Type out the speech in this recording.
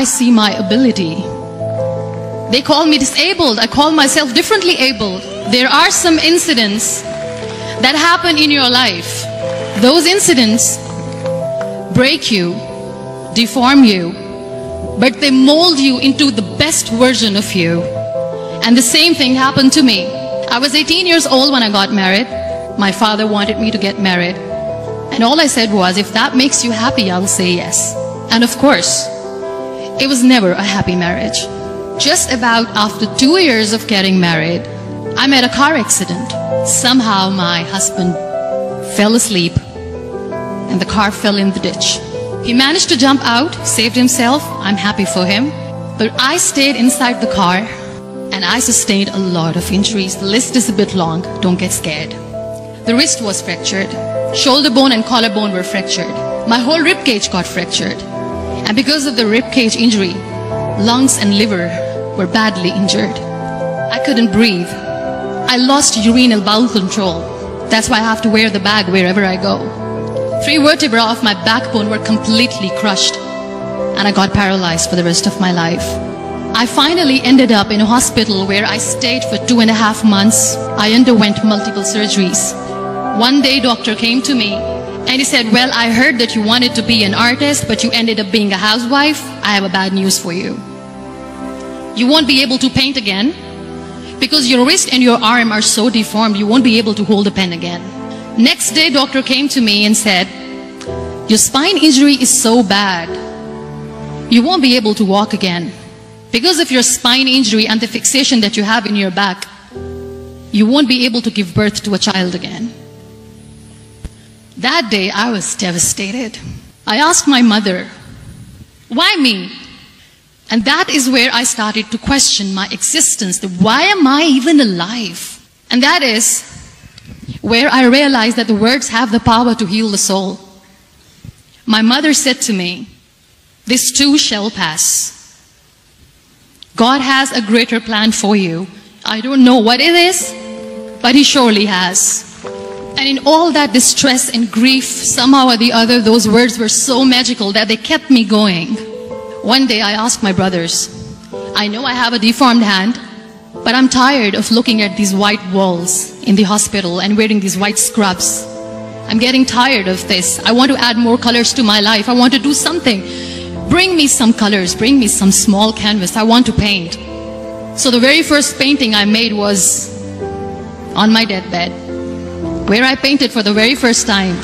I see my ability. They call me disabled. I call myself differently abled. There are some incidents that happen in your life. Those incidents break you, deform you, but they mold you into the best version of you. And the same thing happened to me. I was 18 years old when I got married. My father wanted me to get married. And all I said was, if that makes you happy, I'll say yes. And of course, it was never a happy marriage. Just about after 2 years of getting married, I met a car accident. Somehow my husband fell asleep and the car fell in the ditch. He managed to jump out, saved himself. I'm happy for him. But I stayed inside the car and I sustained a lot of injuries. The list is a bit long, don't get scared. The wrist was fractured. Shoulder bone and collarbone were fractured. My whole rib cage got fractured. And because of the rib cage injury, lungs and liver were badly injured. I couldn't breathe. I lost urinary bowel control. That's why I have to wear the bag wherever I go. 3 vertebrae of my backbone were completely crushed. And I got paralyzed for the rest of my life. I finally ended up in a hospital where I stayed for 2.5 months. I underwent multiple surgeries. One day, doctor came to me and he said, well, I heard that you wanted to be an artist, but you ended up being a housewife. I have a bad news for you. You won't be able to paint again because your wrist and your arm are so deformed, you won't be able to hold a pen again. Next day, doctor came to me and said, your spine injury is so bad, you won't be able to walk again. Because of your spine injury and the fixation that you have in your back, you won't be able to give birth to a child again. That day, I was devastated. I asked my mother, why me? And that is where I started to question my existence. Why am I even alive? And that is where I realized that the words have the power to heal the soul. My mother said to me, this too shall pass. God has a greater plan for you. I don't know what it is, but He surely has. And in all that distress and grief, somehow or the other, those words were so magical that they kept me going. One day I asked my brothers, I know I have a deformed hand, but I'm tired of looking at these white walls in the hospital and wearing these white scrubs. I'm getting tired of this. I want to add more colors to my life. I want to do something. Bring me some colors, bring me some small canvas. I want to paint. So the very first painting I made was on my deathbed, where I painted for the very first time.